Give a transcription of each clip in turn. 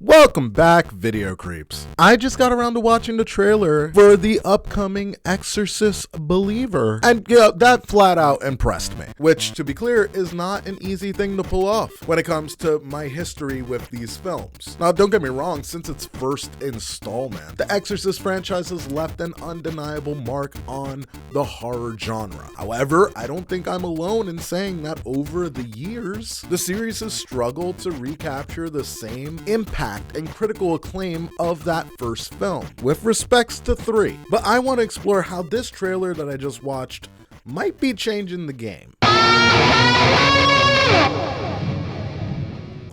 Welcome back, video creeps. I just got around to watching the trailer for the upcoming Exorcist Believer, and yeah, that flat out impressed me, which, to be clear, is not an easy thing to pull off when it comes to my history with these films. Now, don't get me wrong, since its first installment, the Exorcist franchise has left an undeniable mark on the horror genre. However, I don't think I'm alone in saying that over the years, the series has struggled to recapture the same impact and critical acclaim of that first film, with respects to 3. But I want to explore how this trailer that I just watched might be changing the game.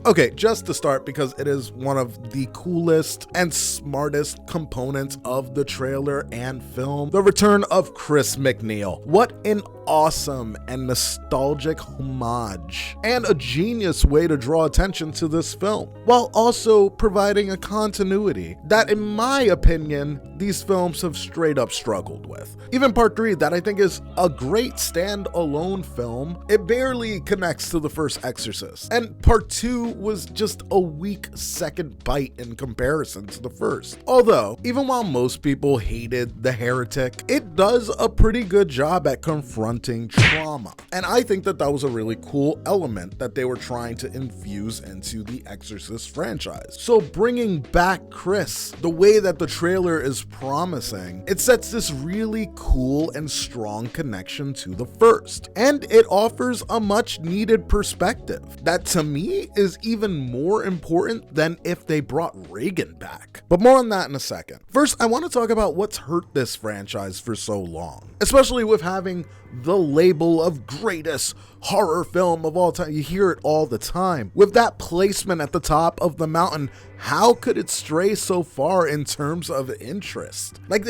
Okay, just to start, because it is one of the coolest and smartest components of the trailer and film, the return of Chris McNeil. What an awesome and nostalgic homage, and a genius way to draw attention to this film, while also providing a continuity that, in my opinion, these films have straight up struggled with. Even part 3, that I think is a great standalone film, it barely connects to the first Exorcist, and part 2 was just a weak second bite in comparison to the first. Although, even while most people hated The Heretic, it does a pretty good job at confronting trauma. And I think that that was a really cool element that they were trying to infuse into the Exorcist franchise. So bringing back Chris, the way that the trailer is promising, it sets this really cool and strong connection to the first. And it offers a much needed perspective that, to me, is even more important than if they brought Reagan back. But more on that in a second. First, I want to talk about what's hurt this franchise for so long, especially with having the label of greatest horror film of all time. You hear it all the time. With that placement at the top of the mountain, how could it stray so far in terms of interest? Like,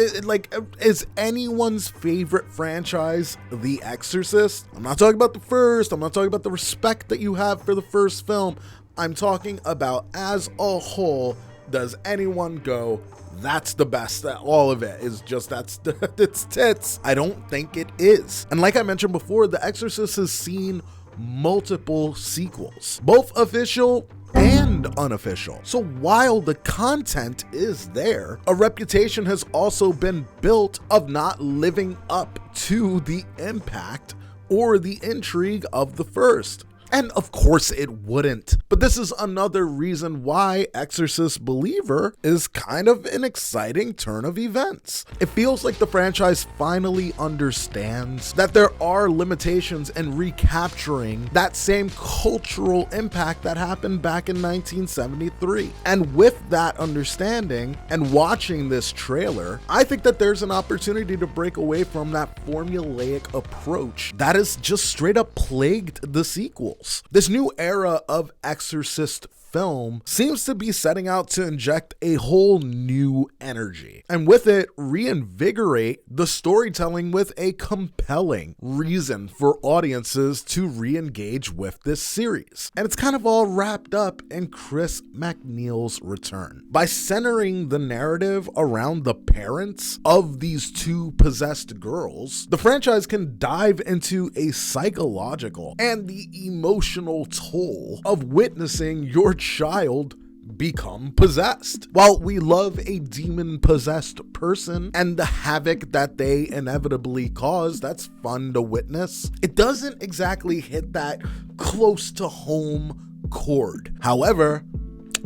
is anyone's favorite franchise The Exorcist? I'm not talking about the first. I'm not talking about the respect that you have for the first film. I'm talking about, as a whole, does anyone go, that's the best, that all of it is just, it's tits? I don't think it is. And like I mentioned before, The Exorcist has seen multiple sequels, both official and unofficial. So while the content is there, a reputation has also been built of not living up to the impact or the intrigue of the first. And of course it wouldn't. But this is another reason why Exorcist Believer is kind of an exciting turn of events. It feels like the franchise finally understands that there are limitations in recapturing that same cultural impact that happened back in 1973. And with that understanding and watching this trailer, I think that there's an opportunity to break away from that formulaic approach that has just straight up plagued the sequel. This new era of Exorcist film seems to be setting out to inject a whole new energy, and with it reinvigorate the storytelling with a compelling reason for audiences to re-engage with this series. And it's kind of all wrapped up in Chris McNeil's return. By centering the narrative around the parents of these two possessed girls, the franchise can dive into a psychological and the emotional toll of witnessing your child become possessed. While we love a demon-possessed person and the havoc that they inevitably cause, that's fun to witness, it doesn't exactly hit that close to home chord. However,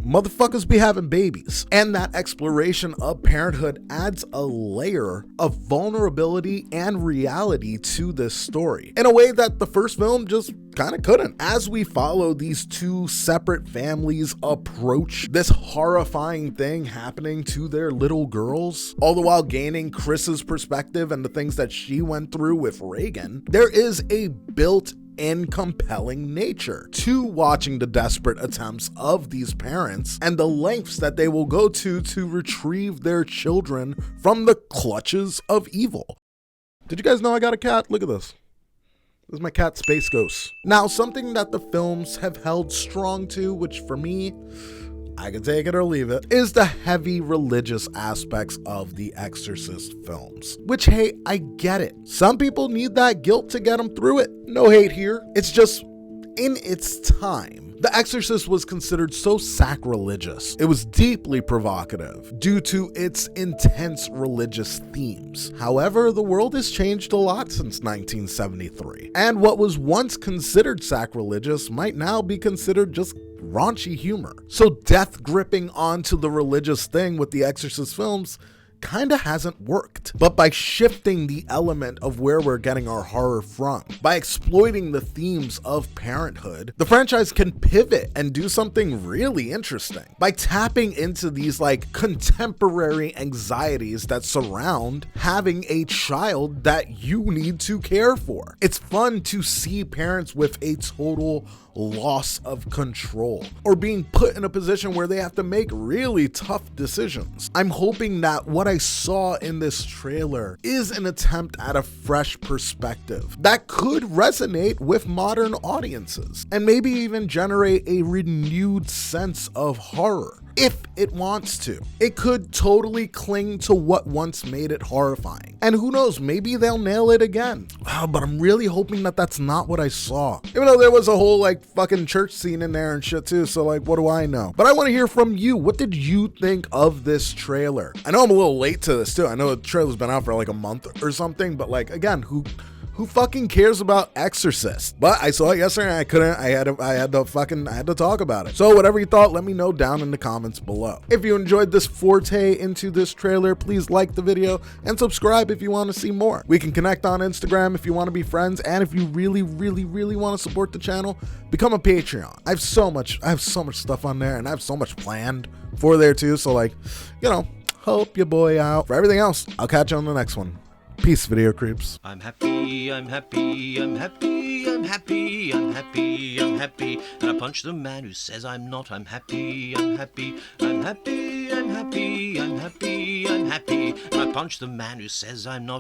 motherfuckers be having babies, and that exploration of parenthood adds a layer of vulnerability and reality to this story in a way that the first film just kind of couldn't. As we follow these two separate families approach this horrifying thing happening to their little girls, all the while gaining Chris's perspective and the things that she went through with Reagan, there is a built-in compelling nature to watching the desperate attempts of these parents and the lengths that they will go to retrieve their children from the clutches of evil. Did you guys know I got a cat? Look at this. This is my cat, Space Ghost. Now, something that the films have held strong to, which for me, I can take it or leave it, is the heavy religious aspects of the Exorcist films. Which, hey, I get it. Some people need that guilt to get them through it. No hate here. It's just, in its time, The Exorcist was considered so sacrilegious. It was deeply provocative due to its intense religious themes. However, the world has changed a lot since 1973, and what was once considered sacrilegious might now be considered just raunchy humor. So death gripping onto the religious thing with the Exorcist films kinda hasn't worked. But by shifting the element of where we're getting our horror from, by exploiting the themes of Parenthood, the franchise can pivot and do something really interesting. By tapping into these like contemporary anxieties that surround having a child that you need to care for. It's fun to see parents with a total loss of control or being put in a position where they have to make really tough decisions. I'm hoping that what I saw in this trailer is an attempt at a fresh perspective that could resonate with modern audiences and maybe even generate a renewed sense of horror. If it wants to. It could totally cling to what once made it horrifying. And who knows, maybe they'll nail it again. But I'm really hoping that that's not what I saw. Even though there was a whole like fucking church scene in there and shit too, so like what do I know? But I want to hear from you. What did you think of this trailer? I know I'm a little late to this too. I know the trailer's been out for like a month or something, but like again, who fucking cares about Exorcist? But I saw it yesterday and I had to talk about it. So whatever you thought, let me know down in the comments below. If you enjoyed this forte into this trailer, please like the video and subscribe if you want to see more. We can connect on Instagram if you want to be friends, and if you really want to support the channel, become a Patreon. I have so much stuff on there, and I have so much planned for there too. So like, help your boy out. For everything else, I'll catch you on the next one. Peace, video creeps. I'm happy, I'm happy, I'm happy, I'm happy, I'm happy, I'm happy. And I punch the man who says I'm not. I'm happy, I'm happy, I'm happy, I'm happy, I'm happy, I'm happy. And I punch the man who says I'm not.